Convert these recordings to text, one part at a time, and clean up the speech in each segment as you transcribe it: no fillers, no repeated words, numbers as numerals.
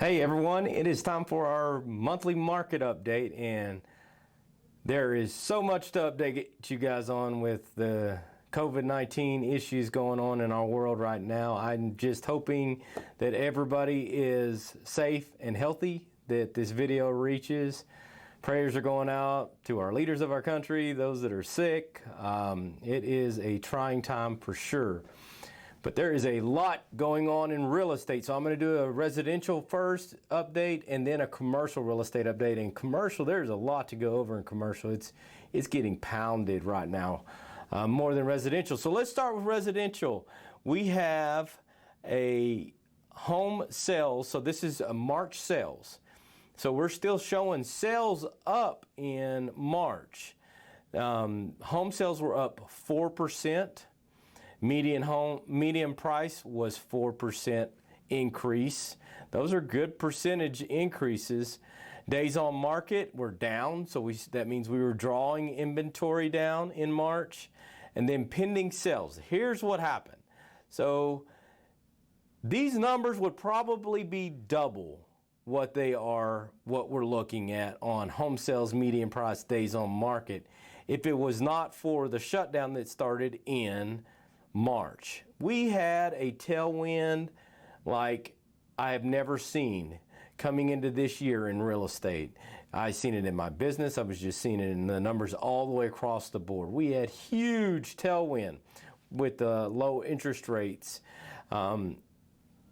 Hey everyone, it is time for our monthly market update, and there is so much to update you guys on with the COVID-19 issues going on in our world right now. I'm just hoping that everybody is safe and healthy, that this video reaches. Prayers are going out to our leaders of our country, those that are sick. It is a trying time for sure. But there is a lot going on in real estate. So I'm going to do a residential first update and then a commercial real estate update. And commercial, there's a lot to go over in commercial. It's getting pounded right now, more than residential. So let's start with residential. We have a home sales. So this is a March sales. So we're still showing sales up in March. Home sales were up 4%. Median price was 4% increase. Those are good percentage increases. Days on market were down, so that means we were drawing inventory down in March. And then pending sales. Here's what happened. So these numbers would probably be double what we're looking at on home sales, median price, days on market, if it was not for the shutdown that started in March. We had a tailwind like I have never seen coming into this year in real estate. I've seen it in my business. I was just seeing it in the numbers all the way across the board. We had huge tailwind with the low interest rates,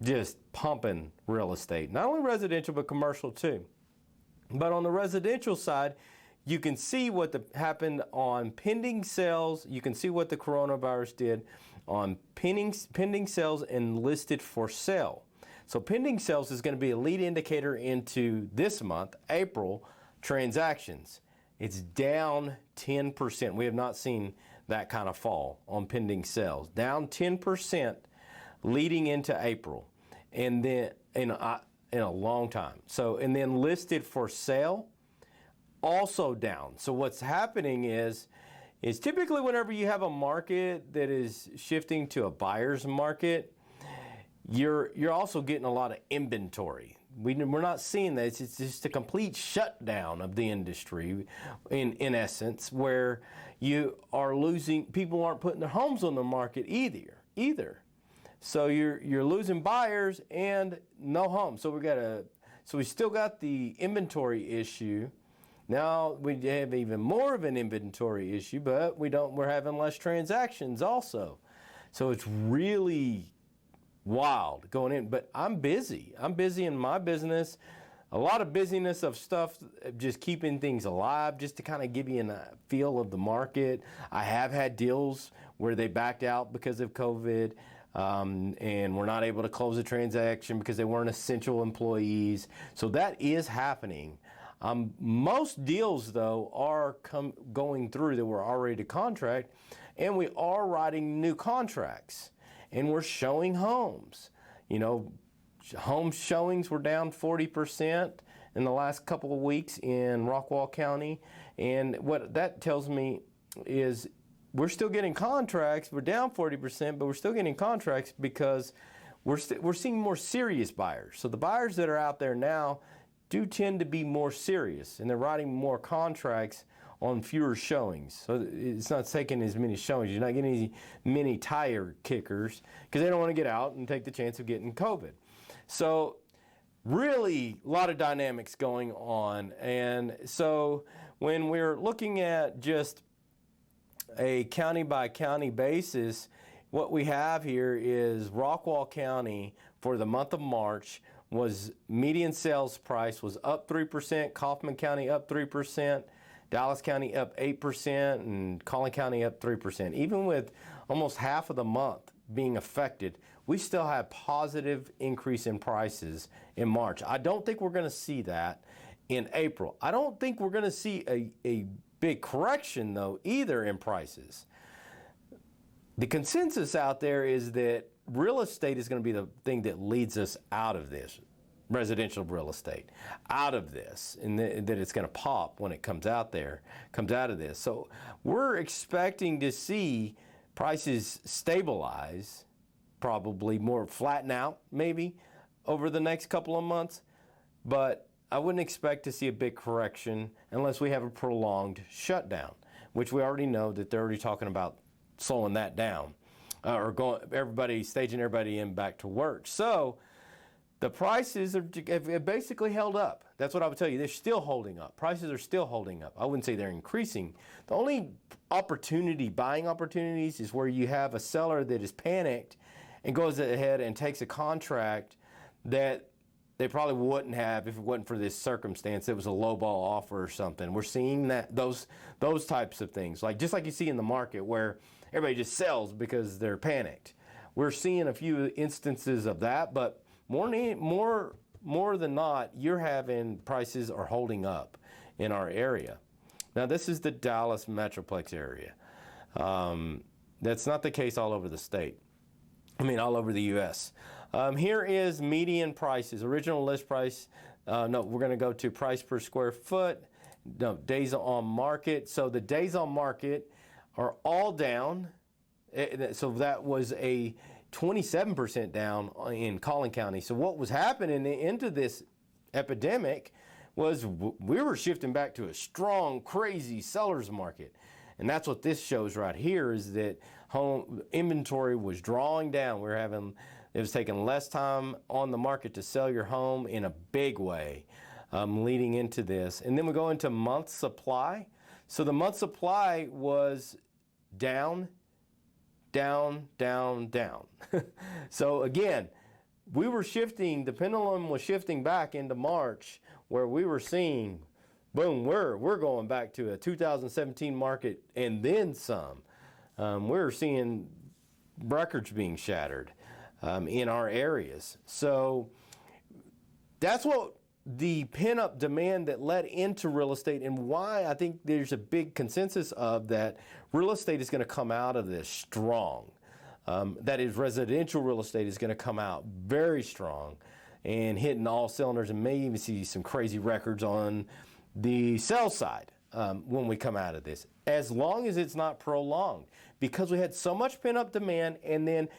just pumping real estate. Not only residential, but commercial too. But on the residential side, you can see what happened on pending sales. You can see what the coronavirus did on pending sales and listed for sale. So pending sales is going to be a lead indicator into this month, April, transactions. It's down 10%. We have not seen that kind of fall on pending sales. Down 10% leading into April, and then in a long time. So, and then listed for sale, also down. So what's happening is typically whenever you have a market that is shifting to a buyer's market, you're also getting a lot of inventory. We're not seeing this. It's just a complete shutdown of the industry in essence, where you are losing, people aren't putting their homes on the market either. So you're losing buyers and no homes. So we still got the inventory issue. Now we have even more of an inventory issue, but we're having less transactions also. So it's really wild going in, but I'm busy. I'm busy in my business. A lot of busyness of stuff, just keeping things alive, just to kind of give you a feel of the market. I have had deals where they backed out because of COVID, and we're not able to close a transaction because they weren't essential employees. So that is happening. Most deals, though, are going through that were already to contract, and we are writing new contracts, and we're showing homes. You know, home showings were down 40% in the last couple of weeks in Rockwall County, and what that tells me is we're still getting contracts. We're down 40%, but we're still getting contracts because we're seeing more serious buyers. So the buyers that are out there now do tend to be more serious, and they're writing more contracts on fewer showings. So it's not taking as many showings. You're not getting as many tire kickers because they don't want to get out and take the chance of getting COVID. So really a lot of dynamics going on. And so when we're looking at just a county by county basis, what we have here is Rockwall County for the month of March was median sales price was up 3%, Kaufman County up 3%, Dallas County up 8%, and Collin County up 3%. Even with almost half of the month being affected, we still have positive increase in prices in March. I don't think we're going to see that in April. I don't think we're going to see a big correction, though, either in prices. The consensus out there is that real estate is going to be the thing that leads us out of this, residential real estate, out of this, and that it's going to pop when it comes out of this. So we're expecting to see prices stabilize, probably more flatten out maybe over the next couple of months. but I wouldn't expect to see a big correction unless we have a prolonged shutdown, which we already know that they're already talking about slowing that down, or staging everybody in back to work. So the prices have basically held up. That's what I would tell you. They're still holding up. Prices are still holding up. I wouldn't say they're increasing. The only buying opportunities, is where you have a seller that is panicked and goes ahead and takes a contract that they probably wouldn't have if it wasn't for this circumstance. It was a lowball offer or something. We're seeing those types of things, just like you see in the market where everybody just sells because they're panicked. We're seeing a few instances of that, but more than not, you're having prices are holding up in our area. Now, this is the Dallas Metroplex area. That's not the case all over the state. All over the U.S. Here is median prices, original list price. No, we're going to go to price per square foot. No, days on market. So the days on market are all down. So that was a 27% down in Collin County. So what was happening into this epidemic was we were shifting back to a strong, crazy seller's market. And that's what this shows right here, is that home inventory was drawing down. It was taking less time on the market to sell your home in a big way leading into this. And then we go into month supply. So the month supply was down, down, down, down. So again, we were shifting, the pendulum was shifting back into March, where we were seeing, boom, we're going back to a 2017 market and then some. We're seeing records being shattered in our areas. So that's what the pent-up demand that led into real estate, and why I think there's a big consensus of that real estate is going to come out of this strong. That is, residential real estate is going to come out very strong and hitting all cylinders, and may even see some crazy records on the sell side when we come out of this, as long as it's not prolonged, because we had so much pent-up demand. And then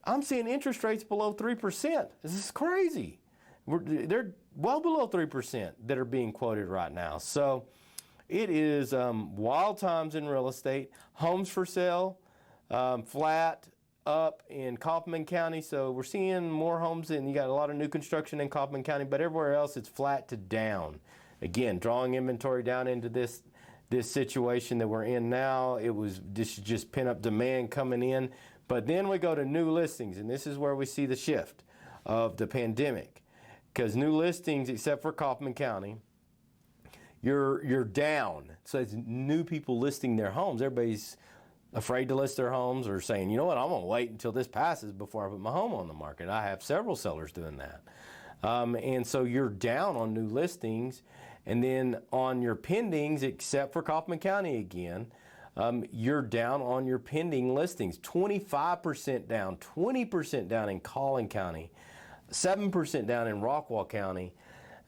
I'm seeing interest rates below 3%. This is crazy. They're well below 3% that are being quoted right now. So it is wild times in real estate. Homes for sale, flat up in Kaufman County. So we're seeing more homes, and you got a lot of new construction in Kaufman County, but everywhere else it's flat to down. Again, drawing inventory down into this situation that we're in now. This is just pent-up demand coming in. But then we go to new listings, and this is where we see the shift of the pandemic. Because new listings, except for Kaufman County, you're down. So it's new people listing their homes. Everybody's afraid to list their homes, or saying, you know what, I'm going to wait until this passes before I put my home on the market. I have several sellers doing that. And so you're down on new listings. And then on your pendings, except for Kaufman County again, you're down on your pending listings. 25% down, 20% down in Collin County, 7% down in Rockwall County.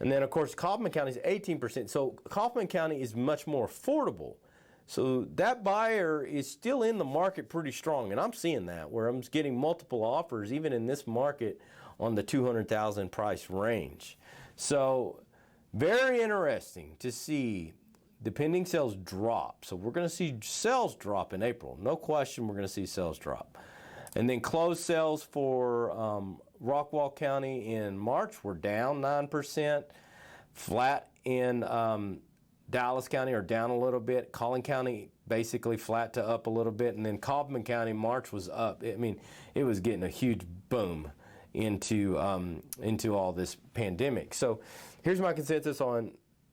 And then, of course, Kaufman County is 18%. So Kaufman County is much more affordable. So that buyer is still in the market pretty strong. And I'm seeing that, where I'm getting multiple offers, even in this market, on the $200,000 price range. So very interesting to see the pending sales drop. So we're going to see sales drop in April. No question, we're going to see sales drop. And then closed sales for Rockwall County in March were down 9%. Flat in Dallas County, or down a little bit. Collin County basically flat to up a little bit. And then Kaufman County, March was up. It was getting a huge boom into all this pandemic. So here's my consensus on,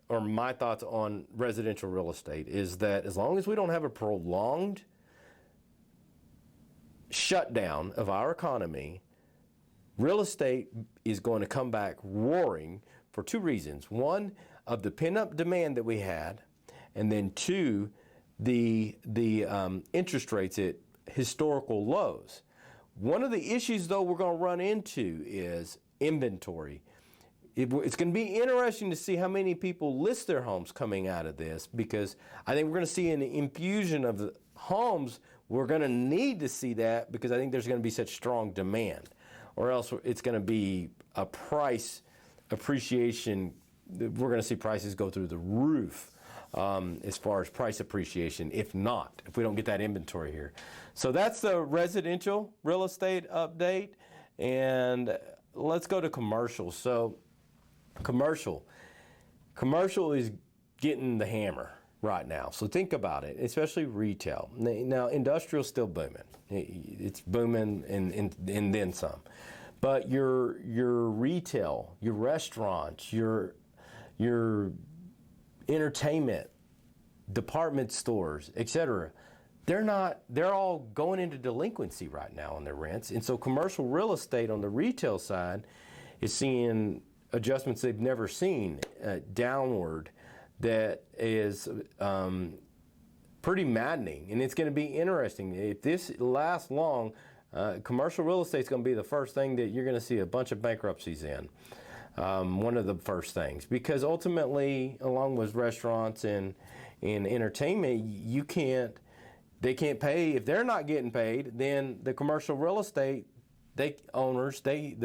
or my thoughts on residential real estate, is that as long as we don't have a prolonged shutdown of our economy, real estate is going to come back roaring for two reasons. One, of the pent-up demand that we had, and then two, the interest rates at historical lows. One of the issues, though, we're going to run into is inventory. It's going to be interesting to see how many people list their homes coming out of this, because I think we're going to see an infusion of the homes. We're going to need to see that, because I think there's going to be such strong demand, or else it's going to be a appreciation, we're going to see prices go through the roof as far as price appreciation, if we don't get that inventory here. So that's the residential real estate update. And let's go to commercial. So commercial is getting the hammer right now. So think about it, especially retail. Now, industrial's still booming. It's booming and then some. But your retail, your restaurants, your entertainment, department stores, etc., they're all going into delinquency right now on their rents. And so commercial real estate on the retail side is seeing adjustments they've never seen downward. That is pretty maddening, and it's going to be interesting. If this lasts long, commercial real estate is going to be the first thing that you're going to see a bunch of bankruptcies in. One of the first things, because ultimately, along with restaurants and entertainment, they can't pay. If they're not getting paid, then the commercial real estate the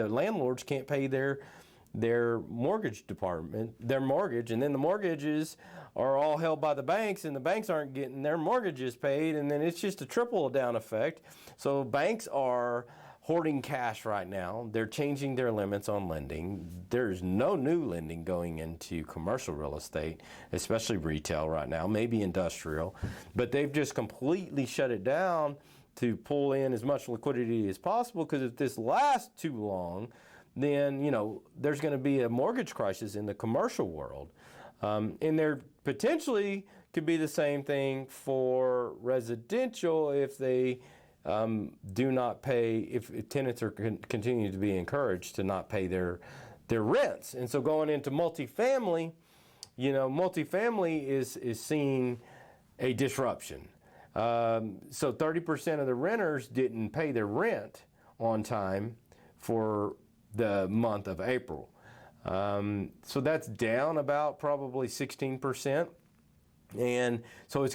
landlords can't pay their mortgage department, their mortgage, and then the mortgages are all held by the banks, and the banks aren't getting their mortgages paid, and then it's just a trickle down effect. So banks are hoarding cash right now. They're changing their limits on lending. There's no new lending going into commercial real estate, especially retail right now, maybe industrial, but they've just completely shut it down to pull in as much liquidity as possible, because if this lasts too long, then there's going to be a mortgage crisis in the commercial world. And there potentially could be the same thing for residential if they do not pay, if tenants are continuing to be encouraged to not pay their rents. And so going into multifamily, multifamily is seeing a disruption. So 30% of the renters didn't pay their rent on time for the month of April. So that's down about probably 16%. And so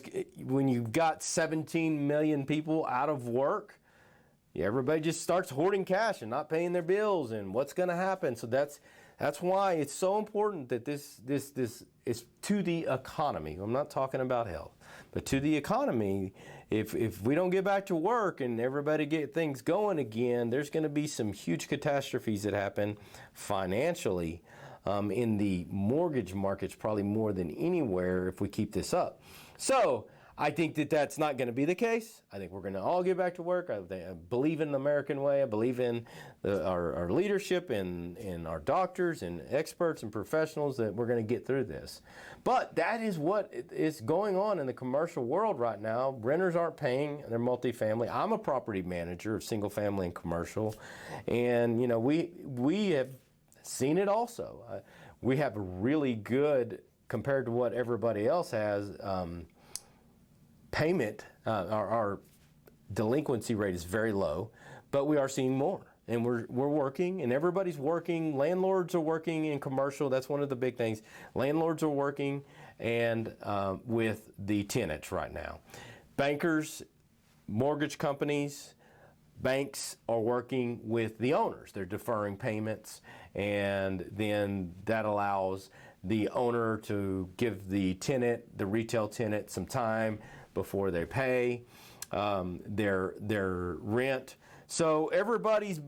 when you've got 17 million people out of work, everybody just starts hoarding cash and not paying their bills, and what's going to happen? So that's why it's so important that this is to the economy. I'm not talking about health, but to the economy. If we don't get back to work and everybody get things going again, there's going to be some huge catastrophes that happen financially in the mortgage markets, probably more than anywhere if we keep this up. So I think that that's not going to be the case. I think we're going to all get back to work. I believe in the American way. I believe in our leadership and our doctors and experts and professionals that we're going to get through this. But that is what is going on in the commercial world right now. Renters aren't paying their multifamily. I'm a property manager of single family and commercial. And, we have seen it also. We have a really good, compared to what everybody else has, payment, our delinquency rate is very low, but we are seeing more. And we're working, and everybody's working. Landlords are working in commercial. That's one of the big things. Landlords are working and with the tenants right now. Bankers, mortgage companies, banks are working with the owners. They're deferring payments, and then that allows the owner to give the tenant, the retail tenant, some time before they pay their rent. So everybody's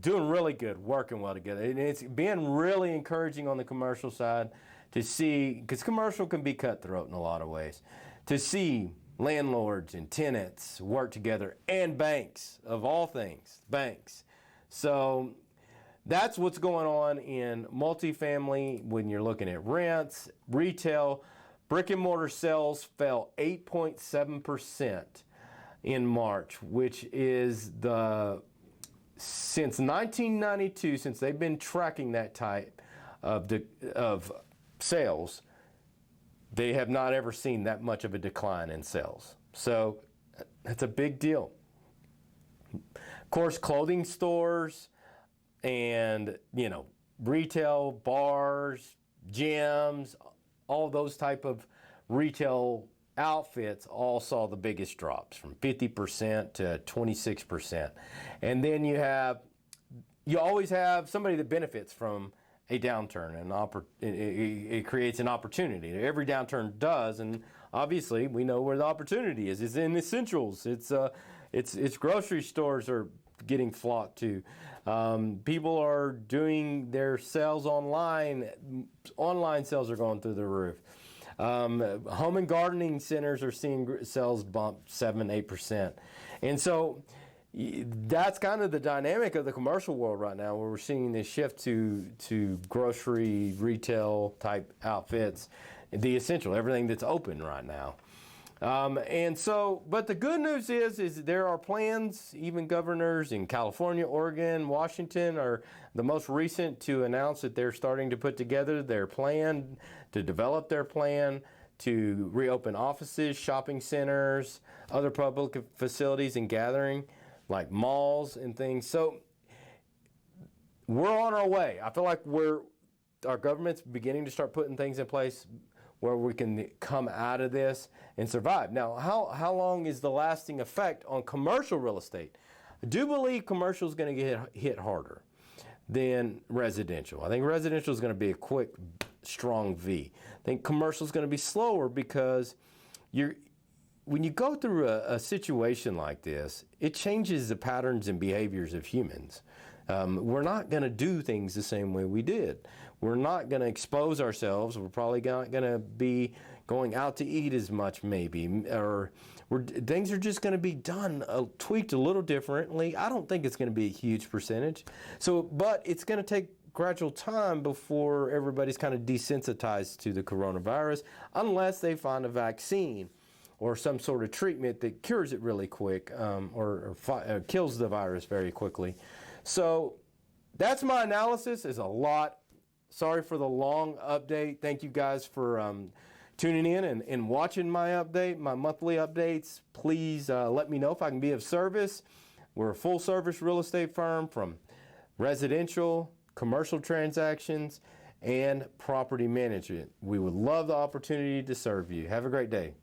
doing really good, working well together. And it's been really encouraging on the commercial side to see, because commercial can be cutthroat in a lot of ways, to see landlords and tenants work together, and banks, of all things, banks. So that's what's going on in multifamily when you're looking at rents, retail. Brick and mortar sales fell 8.7% in March, which is since 1992, since they've been tracking that type of sales, they have not ever seen that much of a decline in sales. So that's a big deal. Of course, clothing stores and, retail, bars, gyms, all those type of retail outfits all saw the biggest drops, from 50% to 26%. And then you always have somebody that benefits from a downturn, it creates an opportunity. Every downturn does, and obviously we know where the opportunity is. It's in essentials. It's grocery stores are getting flocked to. People are doing their sales online. Online sales are going through the roof. Home and gardening centers are seeing sales bump 7-8%. And so that's kind of the dynamic of the commercial world right now, where we're seeing this shift to grocery, retail type outfits, the essential, everything that's open right now. But the good news is there are plans. Even governors in California, Oregon, Washington are the most recent to announce that they're starting to put together their plan, to develop their plan to reopen offices, shopping centers, other public facilities and gathering like malls and things. So we're on our way. I feel like our government's beginning to start putting things in place where we can come out of this and survive. Now, how long is the lasting effect on commercial real estate? I do believe commercial is going to get hit harder than residential. I think residential is going to be a quick, strong V. I think commercial is going to be slower because when you go through a situation like this, it changes the patterns and behaviors of humans. We're not going to do things the same way we did. We're not going to expose ourselves. We're probably not going to be going out to eat as much, maybe, or things are just going to be done, tweaked a little differently. I don't think it's going to be a huge percentage. But it's going to take gradual time before everybody's kind of desensitized to the coronavirus, unless they find a vaccine or some sort of treatment that cures it really quick, or kills the virus very quickly. So that's my analysis. It's a lot. Sorry for the long update. Thank you guys for tuning in and watching my update, my monthly updates. Please let me know if I can be of service. We're a full service real estate firm, from residential, commercial transactions, and property management. We would love the opportunity to serve you. Have a great day.